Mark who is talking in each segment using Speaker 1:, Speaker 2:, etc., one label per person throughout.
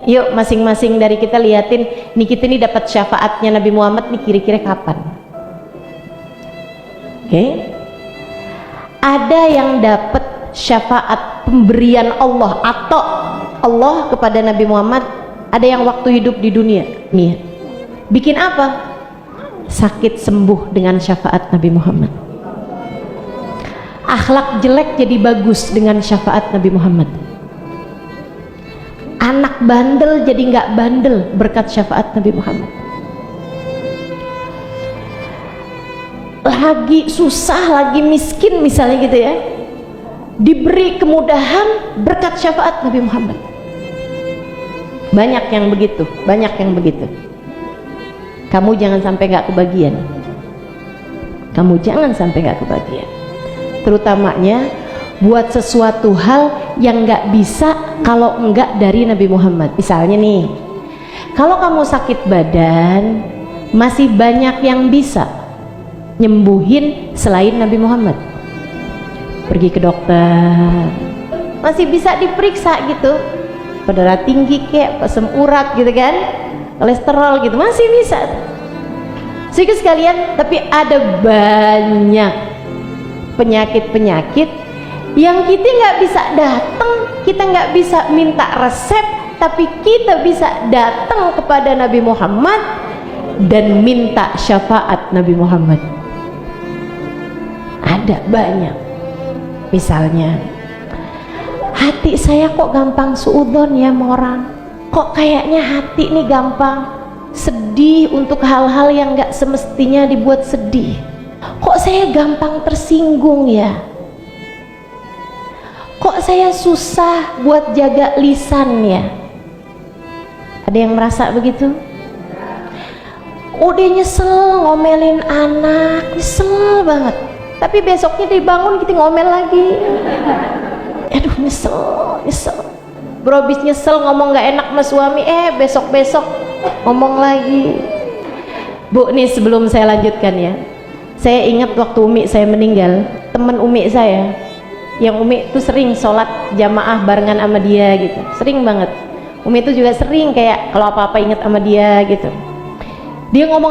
Speaker 1: Yuk masing-masing dari kita liatin nih, kita nih dapat syafaatnya Nabi Muhammad nih kira-kira kapan. Oke. Ada yang dapat syafaat pemberian Allah atau Allah kepada Nabi Muhammad, ada yang waktu hidup di dunia nih bikin apa? Sakit sembuh dengan syafaat Nabi Muhammad. Akhlak jelek jadi bagus dengan syafaat Nabi Muhammad. Anak bandel jadi nggak bandel berkat syafaat Nabi Muhammad. Lagi susah, lagi miskin misalnya gitu ya, diberi kemudahan berkat syafaat Nabi Muhammad. Banyak yang begitu, banyak yang begitu. Kamu jangan sampai nggak kebagian. Kamu jangan sampai nggak kebagian. Terutamanya buat sesuatu hal yang nggak bisa kalau enggak dari Nabi Muhammad. Misalnya nih, kalau kamu sakit badan, masih banyak yang bisa nyembuhin selain Nabi Muhammad. Pergi ke dokter, masih bisa diperiksa gitu, darah tinggi kayak asam urat gitu kan, kolesterol gitu, masih bisa. Sedikit sekalian, tapi ada banyak penyakit-penyakit yang kita nggak bisa datang, kita nggak bisa minta resep, tapi kita bisa datang kepada Nabi Muhammad dan minta syafaat Nabi Muhammad. Ada banyak. Misalnya, hati saya kok gampang suudzon ya sama orang, kok kayaknya hati nih gampang sedih untuk hal-hal yang nggak semestinya dibuat sedih, kok saya gampang tersinggung ya, kok saya susah buat jaga lisan ya. Ada yang merasa begitu? Udah nyesel ngomelin anak, nyesel banget, tapi besoknya dibangun kita ngomel lagi. Aduh nyesel. Bro habis nyesel ngomong gak enak sama suami, besok-besok ngomong lagi. Bu nih, sebelum saya lanjutkan ya, saya ingat waktu Umi saya meninggal, teman Umi saya yang Umi tuh sering sholat jamaah barengan sama dia gitu, sering banget. Umi tuh juga sering kayak kalau apa-apa inget sama dia gitu. Dia ngomong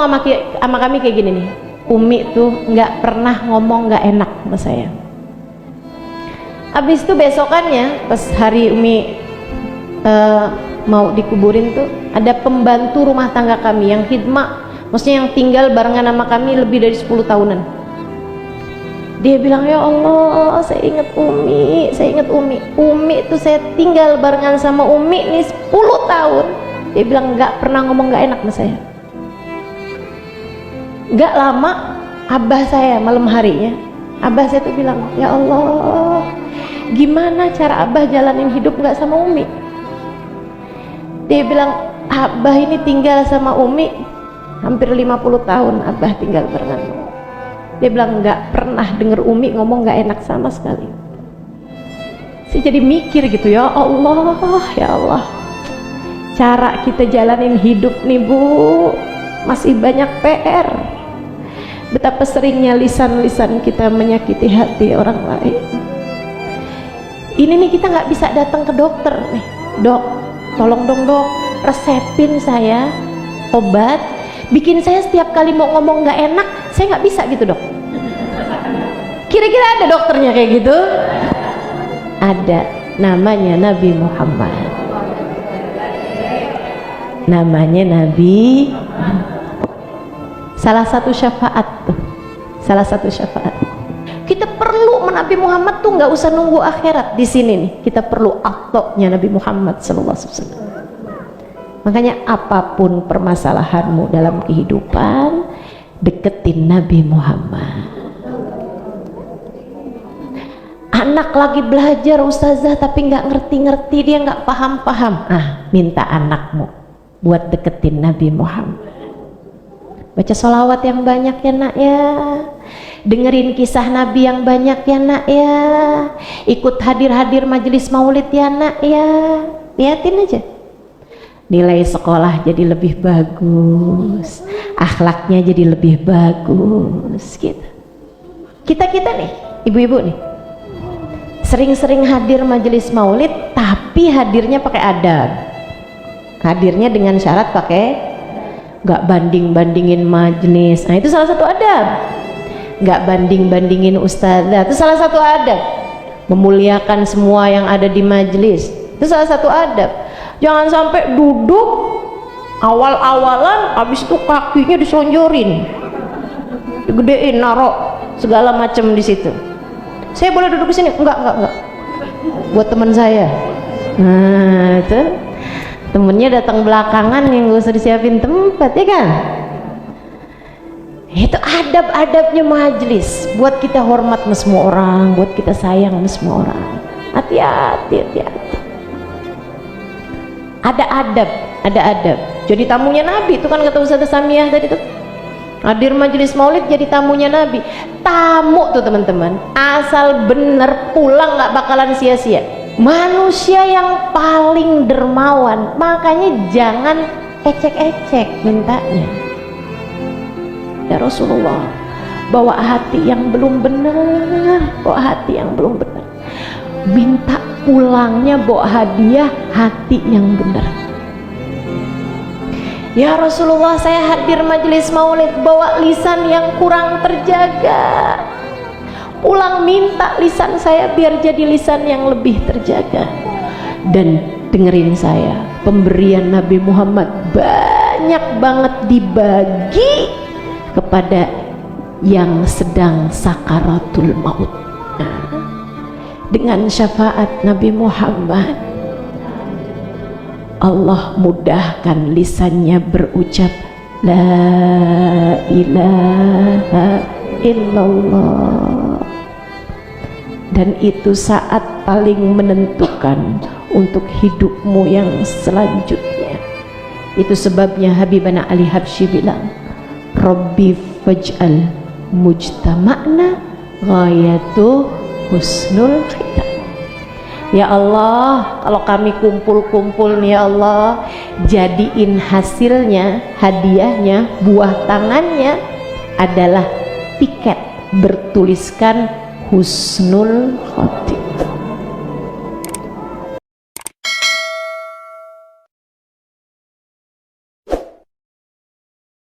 Speaker 1: sama kami kayak gini nih, Umi tuh nggak pernah ngomong nggak enak sama saya. Abis itu besokannya pas hari Umi mau dikuburin tuh, ada pembantu rumah tangga kami yang khidmah, maksudnya yang tinggal barengan sama kami lebih dari 10 tahunan. Dia bilang, ya Allah, saya ingat Umi. Umi tuh saya tinggal barengan sama Umi nih 10 tahun. Dia bilang nggak pernah ngomong nggak enak sama saya. Gak lama abah saya malam harinya, abah saya tuh bilang, ya Allah, gimana cara abah jalanin hidup gak sama Umi? Dia bilang, abah ini tinggal sama Umi hampir 50 tahun, abah tinggal barengan. Dia bilang gak pernah denger Umi ngomong gak enak sama sekali. Saya jadi mikir gitu, ya Allah, cara kita jalanin hidup nih Bu, masih banyak PR. Betapa seringnya lisan-lisan kita menyakiti hati orang lain. Ini nih kita nggak bisa datang ke dokter nih, dok, tolong dong dok, resepin saya obat, bikin saya setiap kali mau ngomong nggak enak, saya nggak bisa gitu dok. Kira-kira ada dokternya kayak gitu? Ada, namanya Nabi Muhammad. Namanya Nabi. Salah satu syafaat tuh, salah satu syafaat. Kita perlu Nabi Muhammad tuh nggak usah nunggu akhirat, di sini nih kita perlu aktoknya Nabi Muhammad SAW. Makanya apapun permasalahanmu dalam kehidupan, deketin Nabi Muhammad. Anak lagi belajar ustazah tapi nggak ngerti-ngerti, dia nggak paham-paham, minta anakmu buat deketin Nabi Muhammad. Baca sholawat yang banyak ya nak ya, dengerin kisah Nabi yang banyak ya nak ya, ikut hadir-hadir majelis maulid ya nak ya. Liatin aja, nilai sekolah jadi lebih bagus, akhlaknya jadi lebih bagus gitu. Kita nih ibu-ibu nih sering-sering hadir majelis maulid, tapi hadirnya pakai adab. Hadirnya dengan syarat pakai nggak banding-bandingin majelis. Nah, itu salah satu adab. Nggak banding-bandingin ustazah, itu salah satu adab. Memuliakan semua yang ada di majelis, itu salah satu adab. Jangan sampai duduk awal-awalan habis itu kakinya disonjorin, digedein, narok segala macam di situ. Saya boleh duduk di sini? Enggak. Buat teman saya. Nah, itu temennya datang belakangan yang gak usah disiapin tempat, ya kan? Itu adab-adabnya majelis. Buat kita hormat sama semua orang, buat kita sayang sama semua orang. Hati-hati. Ada adab. Jadi tamunya Nabi itu kan kata Ustazah Samiyah tadi tuh. Hadir majelis maulid jadi tamunya Nabi. Tamu tuh teman-teman, asal bener pulang nggak bakalan sia-sia. Manusia yang paling dermawan, makanya jangan ecek-ecek mintanya. Ya Rasulullah, bawa hati yang belum benar, minta pulangnya bawa hadiah hati yang benar. Ya Rasulullah, saya hadir majelis maulid bawa lisan yang kurang terjaga, pulang minta lisan saya biar jadi lisan yang lebih terjaga. Dan dengerin saya, pemberian Nabi Muhammad banyak banget dibagi kepada yang sedang sakaratul maut. Nah, dengan syafaat Nabi Muhammad, Allah mudahkan lisannya berucap la ilaha illallah. Dan itu saat paling menentukan untuk hidupmu yang selanjutnya. Itu sebabnya Habibana Ali Habsyi bilang, Rabbi faj'al mujtama'na ghayatu husnul khitam. Ya Allah, kalau kami kumpul-kumpul nih ya Allah, jadiin hasilnya, hadiahnya, buah tangannya adalah tiket bertuliskan husnul khotimah.